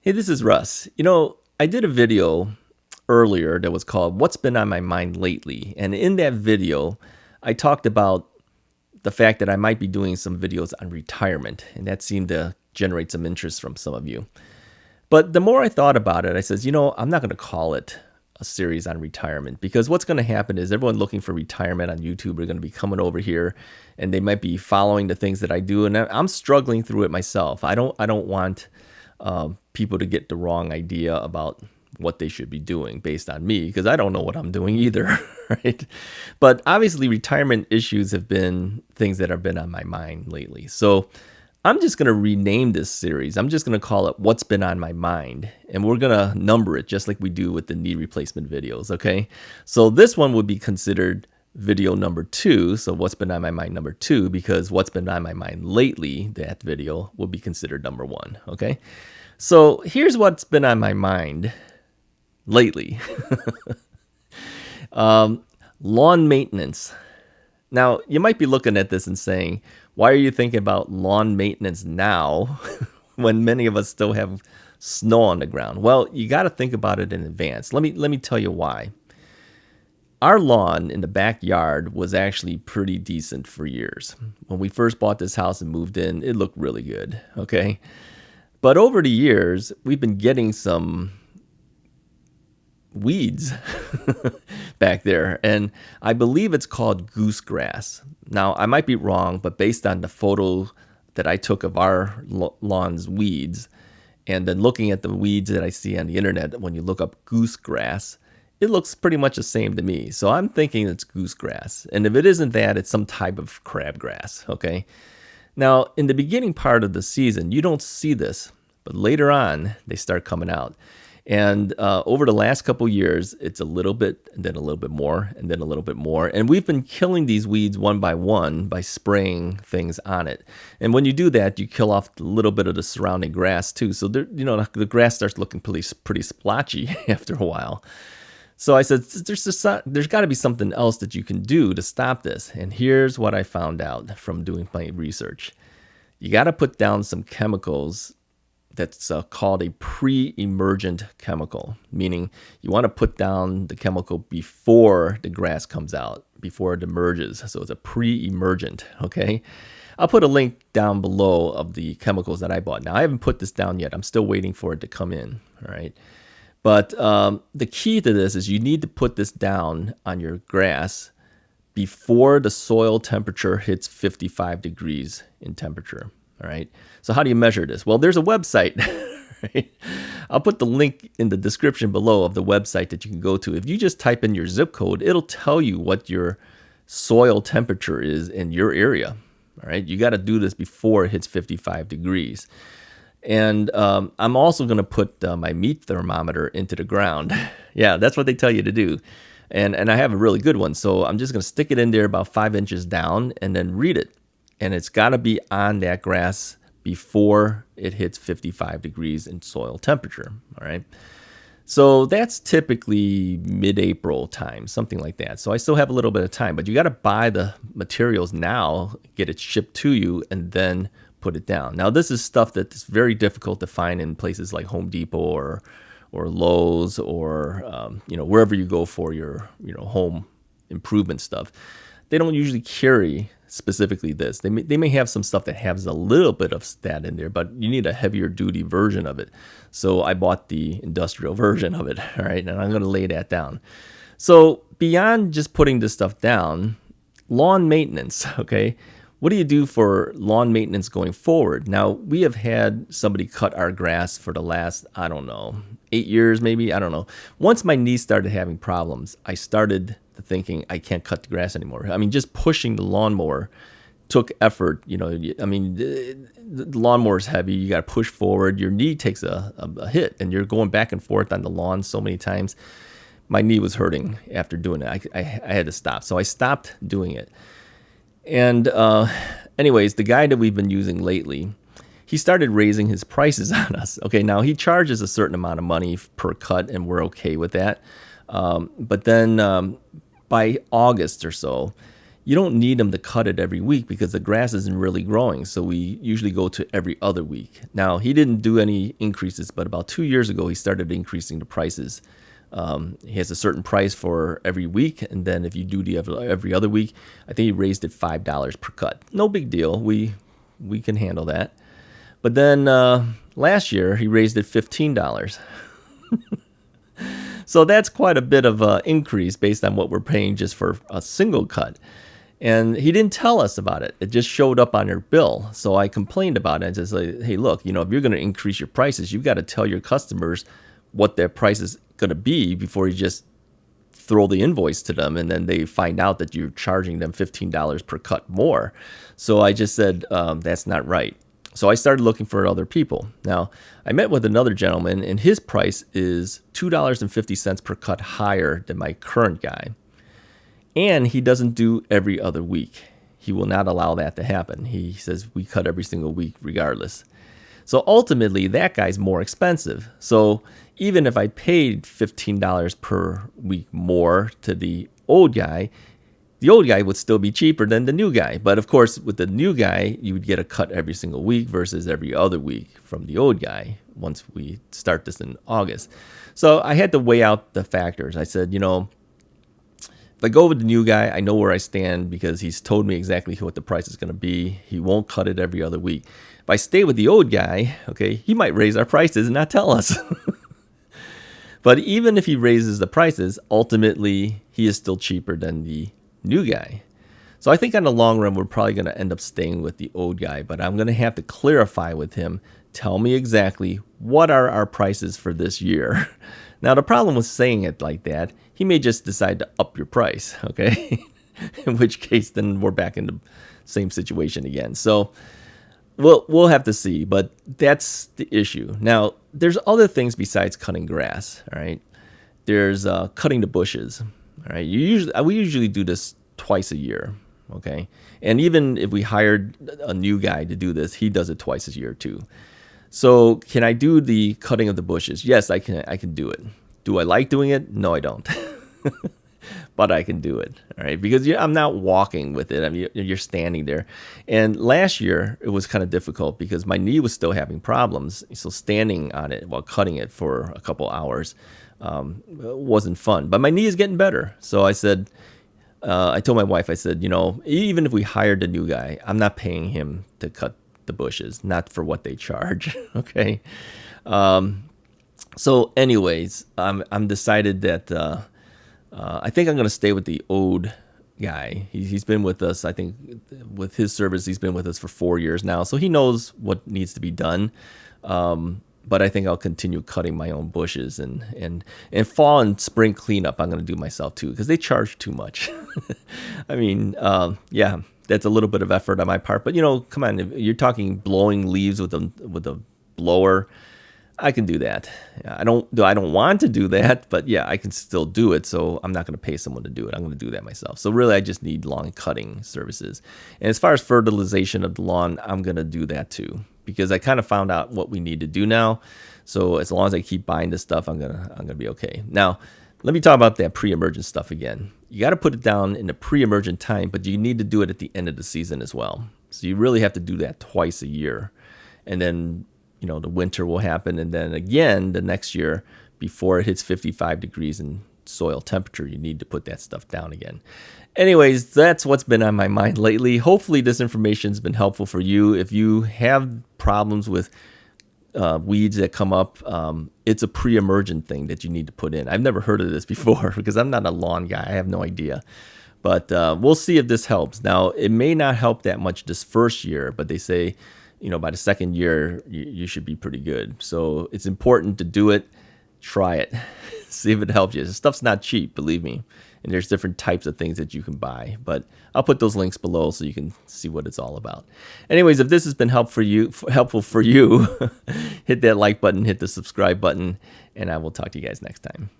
Hey, this is Russ. I did a video earlier that was called What's Been on My Mind Lately. And in that video, I talked about the fact that I might be doing some videos on retirement. And that seemed to generate some interest from some of you. But the more I thought about it, I says, I'm not going to call it a series on retirement, because what's going to happen is everyone looking for retirement on YouTube are going to be coming over here and they might be following the things that I do. And I'm struggling through it myself. I don't want people to get the wrong idea about what they should be doing based on me, because I don't know what I'm doing either, right? But obviously retirement issues have been things that have been on my mind lately. So I'm just going to rename this series. I'm just going to call it What's Been on My Mind. And we're going to number it just like we do with the knee replacement videos, okay? So this one would be considered video number 2. So What's Been on My Mind number 2, because What's Been on My Mind Lately, that video, will be considered number 1, okay? So here's what's been on my mind lately. Lawn maintenance. Now, you might be looking at this and saying, why are you thinking about lawn maintenance now when many of us still have snow on the ground? Well, you got to think about it in advance. Let me tell you why. Our lawn in the backyard was actually pretty decent for years. When we first bought this house and moved in, it looked really good, okay? But over the years, we've been getting some weeds back there, and I believe it's called goose grass. Now, I might be wrong, but based on the photo that I took of our lawn's weeds, and then looking at the weeds that I see on the internet, when you look up goose grass, it looks pretty much the same to me. So I'm thinking it's goose grass. And if it isn't that, it's some type of crabgrass, okay? Now, in the beginning part of the season, you don't see this, but later on, they start coming out. And over the last couple years, it's a little bit, and then a little bit more, and then a little bit more. And we've been killing these weeds one by one by spraying things on it. And when you do that, you kill off a little bit of the surrounding grass too. So the grass starts looking pretty splotchy after a while. So I said, there's got to be something else that you can do to stop this. And here's what I found out from doing my research. You got to put down some chemicals that's called a pre-emergent chemical, meaning you want to put down the chemical before the grass comes out, before it emerges. So it's a pre-emergent, okay? I'll put a link down below of the chemicals that I bought. Now, I haven't put this down yet. I'm still waiting for it to come in, all right? But the key to this is you need to put this down on your grass before the soil temperature hits 55 degrees in temperature. All right. So how do you measure this? Well, there's a website. Right? I'll put the link in the description below of the website that you can go to. If you just type in your zip code, it'll tell you what your soil temperature is in your area. All right. You got to do this before it hits 55 degrees. And I'm also going to put my meat thermometer into the ground. Yeah, that's what they tell you to do. And I have a really good one. So I'm just going to stick it in there about 5 inches down and then read it. And it's got to be on that grass before it hits 55 degrees in soil temperature. All right. So that's typically mid-April time, something like that. So I still have a little bit of time, but you got to buy the materials now, get it shipped to you, and then put it down. Now, this is stuff that's very difficult to find in places like Home Depot or Lowe's or wherever you go for your home improvement stuff. They don't usually carry specifically this. They may have some stuff that has a little bit of that in there, but you need a heavier duty version of it. So I bought the industrial version of it, all right? And I'm going to lay that down. So beyond just putting this stuff down, lawn maintenance, okay? What do you do for lawn maintenance going forward? Now, we have had somebody cut our grass for the last, 8 years maybe, I don't know. Once my knee started having problems, I started thinking I can't cut the grass anymore. I mean, just pushing the lawnmower took effort. The lawnmower is heavy. You got to push forward. Your knee takes a hit, and you're going back and forth on the lawn so many times. My knee was hurting after doing it. I had to stop. So I stopped doing it. And anyways, the guy that we've been using lately, he started raising his prices on us. Okay, now he charges a certain amount of money per cut, and we're okay with that. But then by August or so, you don't need them to cut it every week because the grass isn't really growing. So we usually go to every other week. Now, he didn't do any increases, but about 2 years ago, he started increasing the prices. He has a certain price for every week, and then if you do the every other week, I think he raised it $5 per cut. No big deal. We can handle that. But then last year, he raised it $15. So that's quite a bit of an increase based on what we're paying just for a single cut. And he didn't tell us about it. It just showed up on your bill. So I complained about it. I just like, hey, look, if you're going to increase your prices, you've got to tell your customers what their price is going to be before you just throw the invoice to them and then they find out that you're charging them $15 per cut more. So I just said, that's not right. So I started looking for other people. Now, I met with another gentleman, and his price is $2.50 per cut higher than my current guy. And he doesn't do every other week. He will not allow that to happen. He says we cut every single week regardless. So ultimately, that guy's more expensive. So even if I paid $15 per week more to the old guy would still be cheaper than the new guy. But of course, with the new guy, you would get a cut every single week versus every other week from the old guy once we start this in August. So I had to weigh out the factors. I said, if I go with the new guy, I know where I stand because he's told me exactly what the price is going to be. He won't cut it every other week. If I stay with the old guy, okay, he might raise our prices and not tell us. But even if he raises the prices, ultimately, he is still cheaper than the new guy. So I think on the long run, we're probably going to end up staying with the old guy, but I'm going to have to clarify with him, tell me exactly what are our prices for this year. Now, the problem with saying it like that, he may just decide to up your price, okay? In which case, then we're back in the same situation again. So we'll have to see, but that's the issue. Now, there's other things besides cutting grass, all right? There's cutting the bushes. All right, we usually do this twice a year, okay? And even if we hired a new guy to do this, he does it twice a year too. So can I do the cutting of the bushes? Yes, I can do it. Do I like doing it? No, I don't. But I can do it, all right? Because I'm not walking with it. I mean, you're standing there. And last year, it was kind of difficult because my knee was still having problems. So standing on it while cutting it for a couple hours wasn't fun. But my knee is getting better. So I said, I told my wife, I said, even if we hired a new guy, I'm not paying him to cut the bushes, not for what they charge, okay? So anyways, I'm decided that I think I'm going to stay with the old guy. He's been with us, I think, with his service, he's been with us for 4 years now. So he knows what needs to be done. But I think I'll continue cutting my own bushes and fall and spring cleanup I'm going to do myself too because they charge too much. I mean, yeah, that's a little bit of effort on my part. But, come on, if you're talking blowing leaves with a blower, I can do that. I don't want to do that, but yeah, I can still do it. So I'm not going to pay someone to do it. I'm going to do that myself. So really, I just need lawn cutting services. And as far as fertilization of the lawn, I'm going to do that too because I kind of found out what we need to do now. So as long as I keep buying this stuff, I'm gonna be okay. Now, let me talk about that pre-emergent stuff again. You got to put it down in the pre-emergent time, but you need to do it at the end of the season as well. So you really have to do that twice a year, and then the winter will happen, and then again the next year before it hits 55 degrees in soil temperature, you need to put that stuff down again. Anyways, that's what's been on my mind lately. Hopefully this information has been helpful for you. If you have problems with weeds that come up, it's a pre-emergent thing that you need to put in. I've never heard of this before because I'm not a lawn guy. I have no idea. But we'll see if this helps. Now, it may not help that much this first year, but they say by the second year, you should be pretty good. So it's important to do it. Try it. See if it helps you. This stuff's not cheap, believe me. And there's different types of things that you can buy. But I'll put those links below so you can see what it's all about. Anyways, if this has been helpful for you, hit that like button, hit the subscribe button, and I will talk to you guys next time.